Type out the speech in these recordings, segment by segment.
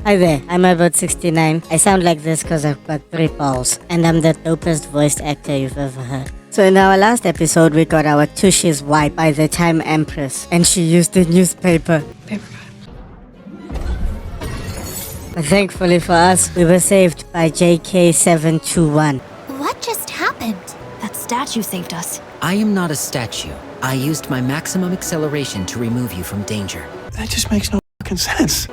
Hi there, I'm about 69. I sound like this because I've got 3 balls, and I'm the dopest voiced actor you've ever heard. So in our last episode, we got our tushes wiped by the Time Empress, and she used the newspaper. But thankfully for us, we were saved by JK721. What just happened? That statue saved us. I am not a statue. I used my maximum acceleration to remove you from danger. That just makes no fucking sense.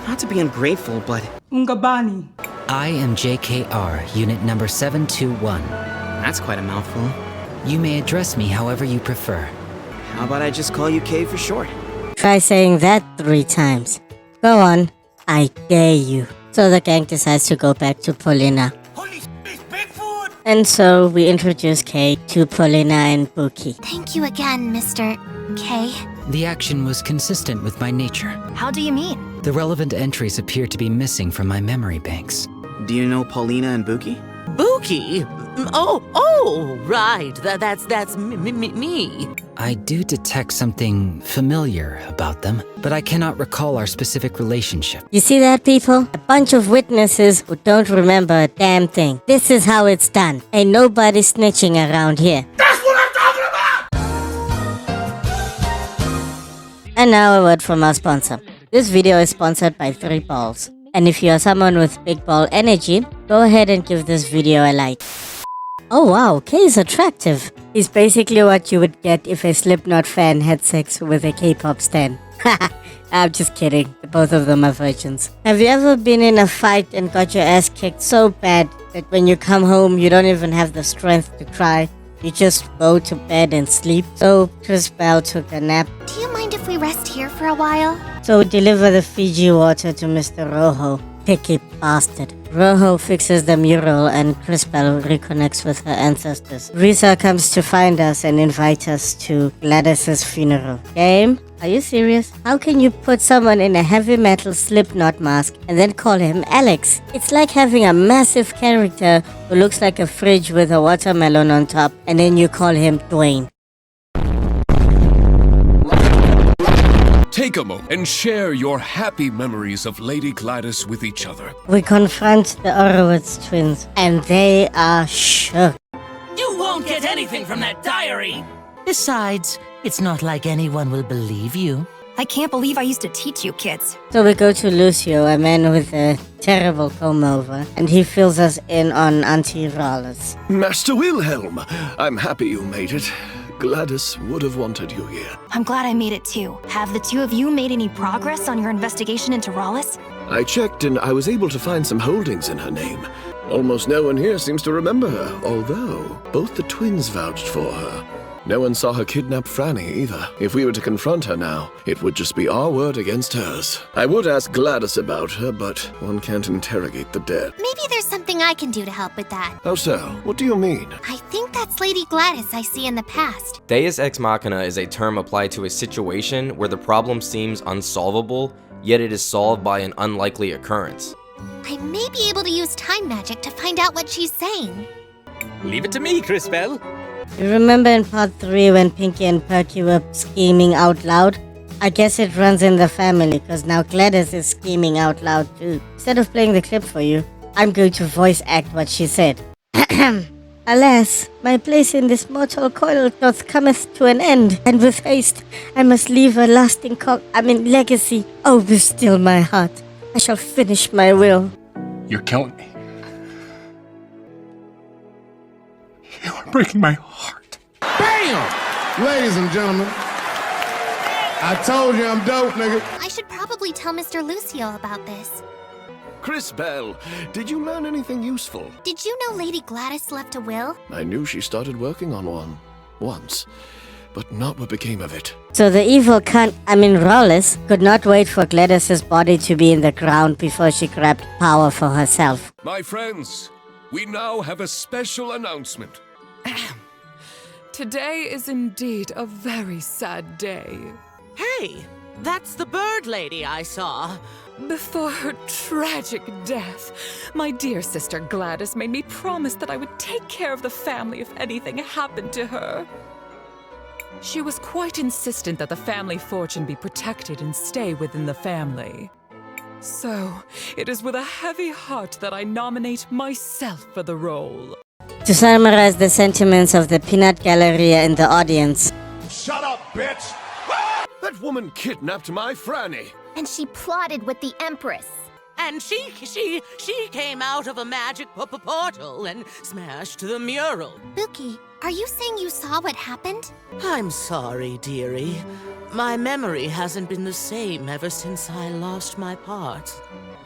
Not to be ungrateful, but... Ungabani. I am JKR, unit number 721. That's quite a mouthful. You may address me however you prefer. How about I just call you K for short? Try saying that 3 times. Go on, I dare you. So the gang decides to go back to Paulina. Holy shit, Pt4! And so we introduce Kay to Paulina and Buki. Thank you again, Mr. K. The action was consistent with my nature. How do you mean? The relevant entries appear to be missing from my memory banks. Do you know Paulina and Buki? Buki? Oh, right. That's me. I do detect something familiar about them, but I cannot recall our specific relationship. You see that, people? A bunch of witnesses who don't remember a damn thing. This is how it's done. Ain't nobody snitching around here. That's what I'm talking about! And now a word from our sponsor. This video is sponsored by 3 balls. And if you are someone with big ball energy, go ahead and give this video a like. Oh wow, Kay is attractive. He's basically what you would get if a Slipknot fan had sex with a K-pop stan. I'm just kidding. Both of them are virgins. Have you ever been in a fight and got your ass kicked so bad that when you come home you don't even have the strength to cry? You just go to bed and sleep? So CrisTales took a nap. Do you mind if we rest here for a while? So we deliver the Fiji water to Mr. Rojo. Picky bastard. Rojo fixes the mural and CrisTales reconnects with her ancestors. Risa comes to find us and invite us to Gladys's funeral. Game? Are you serious? How can you put someone in a heavy metal Slipknot mask and then call him Alex? It's like having a massive character who looks like a fridge with a watermelon on top and then you call him Dwayne. Take a moment and share your happy memories of Lady Gladys with each other. We confront the Horowitz twins and they are shook. You won't get anything from that diary. Besides, it's not like anyone will believe you. I can't believe I used to teach you kids. So we go to Lucio, a man with a terrible comb-over, and he fills us in on Auntie Rhallus. Master Wilhelm, I'm happy you made it. Gladys would have wanted you here. I'm glad I made it too. Have the 2 of you made any progress on your investigation into Rhallus? I checked and I was able to find some holdings in her name. Almost no one here seems to remember her, although both the twins vouched for her. No one saw her kidnap Franny either. If we were to confront her now, it would just be our word against hers. I would ask Gladys about her, but one can't interrogate the dead. Maybe there's something I can do to help with that. How so? What do you mean? I think that's Lady Gladys I see in the past. Deus Ex Machina is a term applied to a situation where the problem seems unsolvable, yet it is solved by an unlikely occurrence. I may be able to use time magic to find out what she's saying. Leave it to me, CrisTales. You remember in part 3 when Pinky and Perky were scheming out loud? I guess it runs in the family, because now Gladys is scheming out loud too. Instead of playing the clip for you, I'm going to voice act what she said. Alas, my place in this mortal coil doth cometh to an end, and with haste I must leave a lasting legacy. Oh, be still my heart. I shall finish my will. You're killing me. You are breaking my heart. Bam! Ladies and gentlemen, I told you I'm dope, nigga. I should probably tell Mr. Lucio about this. CrisTales, did you learn anything useful? Did you know Lady Gladys left a will? I knew she started working on one. Once. But not what became of it. So the evil Rhallus could not wait for Gladys's body to be in the ground before she grabbed power for herself. My friends, we now have a special announcement. Today is indeed a very sad day. Hey, that's the bird lady I saw. Before her tragic death, my dear sister Gladys made me promise that I would take care of the family if anything happened to her. She was quite insistent that the family fortune be protected and stay within the family. So, it is with a heavy heart that I nominate myself for the role. To summarize the sentiments of the peanut gallery in the audience. Shut up, bitch! That woman kidnapped my Franny. And she plotted with the Empress. And she came out of a magic portal and smashed the mural. Buki, are you saying you saw what happened? I'm sorry, dearie. My memory hasn't been the same ever since I lost my part.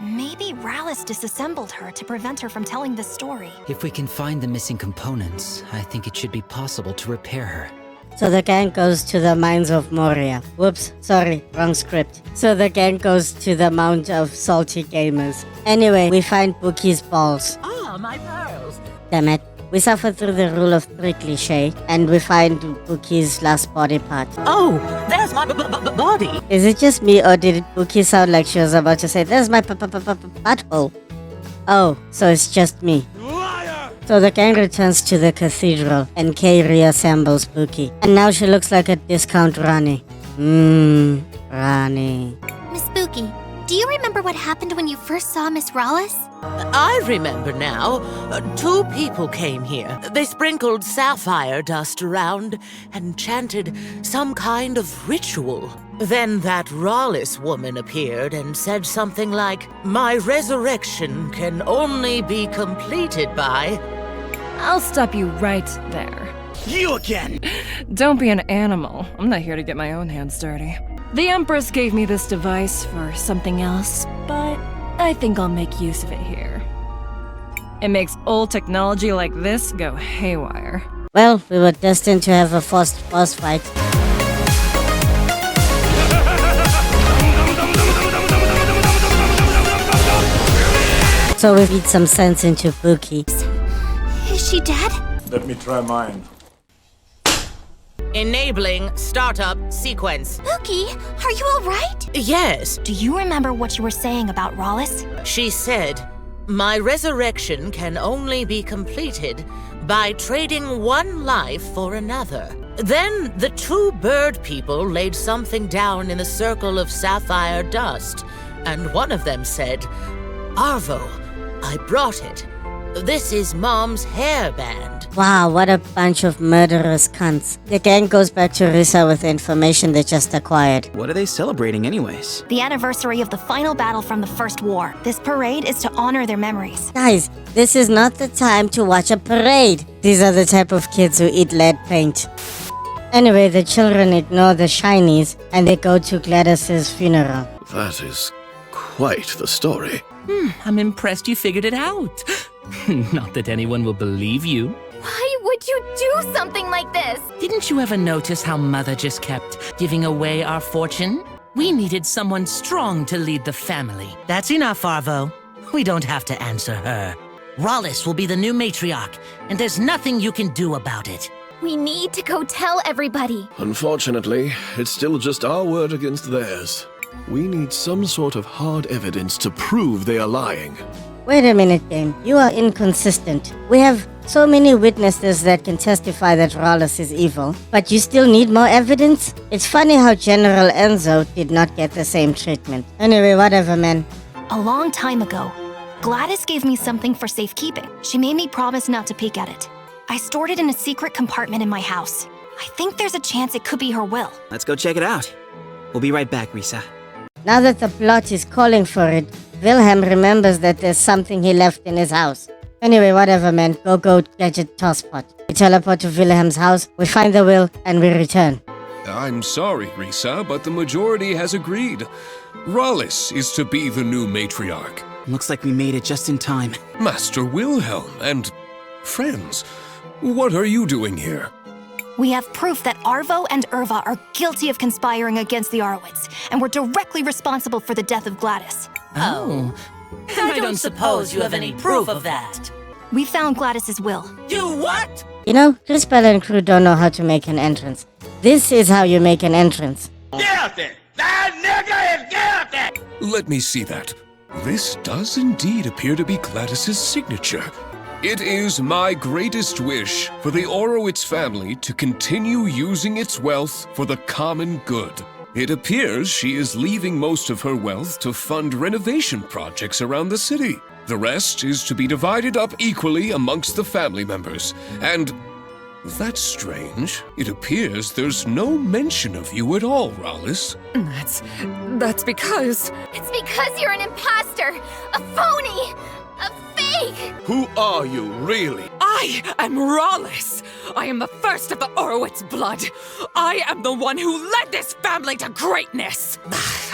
Maybe Rhallus disassembled her to prevent her from telling the story. If we can find the missing components, I think it should be possible to repair her. So the gang goes to the mines of Moria. Whoops, sorry, wrong script. So the gang goes to the Mount of Salty Gamers. Anyway, we find Buki's balls. Ah, my pearls. Damn it. We suffer through the rule of 3 cliche, and we find Buki's last body part. Oh, there's my body. Is it just me, or did Buki sound like she was about to say, "There's my butthole"? Oh, so it's just me. So the gang returns to the cathedral, and Kay reassembles Buki. And now she looks like a discount Rani. Rani. Miss Buki, do you remember what happened when you first saw Miss Rhallus? I remember now. 2 people came here. They sprinkled sapphire dust around and chanted some kind of ritual. Then that Rhallus woman appeared and said something like, "My resurrection can only be completed by..." I'll stop you right there. You again! Don't be an animal. I'm not here to get my own hands dirty. The Empress gave me this device for something else, but I think I'll make use of it here. It makes old technology like this go haywire. Well, we were destined to have a forced boss fight. So we feed some sense into Buki. Is she dead? Let me try mine. Enabling startup sequence. Buki, are you alright? Yes. Do you remember what you were saying about Rhallus? She said, "My resurrection can only be completed by trading one life for another." Then the 2 bird people laid something down in the circle of sapphire dust, and one of them said, "Arvo, I brought it. This is Mom's hairband." Wow, what a bunch of murderous cunts. The gang goes back to Risa with the information they just acquired. What are they celebrating anyways? The anniversary of the final battle from the First War. This parade is to honor their memories. Guys, this is not the time to watch a parade. These are the type of kids who eat lead paint. Anyway, the children ignore the shinies and they go to Gladys's funeral. That is quite the story. I'm impressed you figured it out. Not that anyone will believe you. Why would you do something like this? Didn't you ever notice how Mother just kept giving away our fortune? We needed someone strong to lead the family. That's enough, Arvo. We don't have to answer her. Rhallus will be the new matriarch, and there's nothing you can do about it. We need to go tell everybody. Unfortunately, it's still just our word against theirs. We need some sort of hard evidence to prove they are lying. Wait a minute, game. You are inconsistent. We have so many witnesses that can testify that Rhallus is evil, but you still need more evidence? It's funny how General Enzo did not get the same treatment. Anyway, whatever, man. A long time ago, Gladys gave me something for safekeeping. She made me promise not to peek at it. I stored it in a secret compartment in my house. I think there's a chance it could be her will. Let's go check it out. We'll be right back, Risa. Now that the plot is calling for it, Wilhelm remembers that there's something he left in his house. Anyway, whatever, man. Go gadget tosspot. We teleport to Wilhelm's house, we find the will, and we return. I'm sorry, Risa, but the majority has agreed. Rhallus is to be the new matriarch. Looks like we made it just in time. Master Wilhelm and friends, what are you doing here? We have proof that Arvo and Irva are guilty of conspiring against the Arwitz, and were directly responsible for the death of Gladys. Oh. I don't suppose you have any proof of that. We found Gladys's will. You what? You know, CrisTales and crew don't know how to make an entrance. This is how you make an entrance. Guilty! That nigga is guilty! Let me see that. This does indeed appear to be Gladys's signature. It is my greatest wish for the Orowitz family to continue using its wealth for the common good. It appears she is leaving most of her wealth to fund renovation projects around the city. The rest is to be divided up equally amongst the family members. And that's strange. It appears there's no mention of you at all, Rhallus. That's because... It's because you're an imposter! A phony! A fake! Who are you, really? I am Rhallus! I am the first of the Orowitz blood! I am the one who led this family to greatness!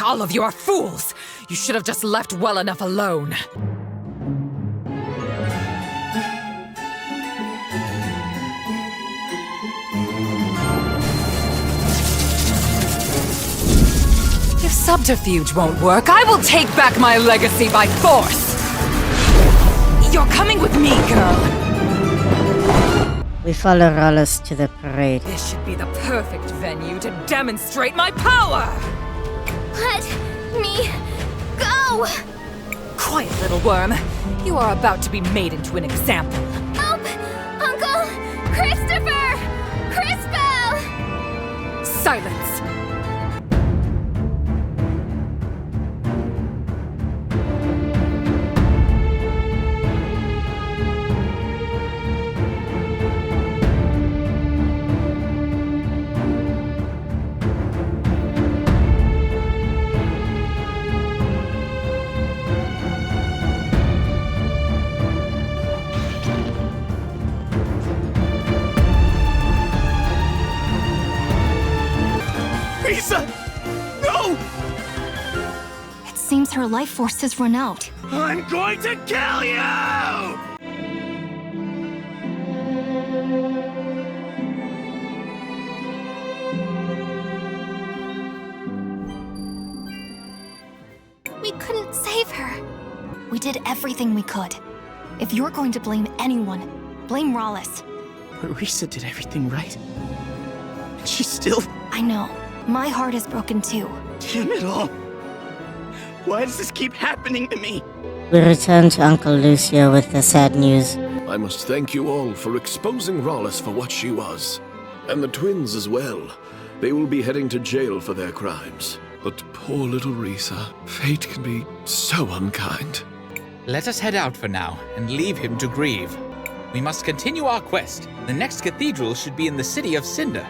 All of you are fools! You should have just left well enough alone. If subterfuge won't work, I will take back my legacy by force! You're coming with me, girl! We follow Rhallus to the parade. This should be the perfect venue to demonstrate my power! Let me go! Quiet, little worm. You are about to be made into an example. Help! Uncle! Christopher! Crispell! Silence! Risa! No! It seems her life force has run out. I'm going to kill you! We couldn't save her. We did everything we could. If you're going to blame anyone, blame Rhallus. But Risa did everything right. And she still... I know. My heart is broken too. Damn it all. Why does this keep happening to me? We return to Uncle Lucio with the sad news. I must thank you all for exposing Rhallus for what she was. And the twins as well. They will be heading to jail for their crimes. But poor little Risa. Fate can be so unkind. Let us head out for now and leave him to grieve. We must continue our quest. The next cathedral should be in the city of Cinder.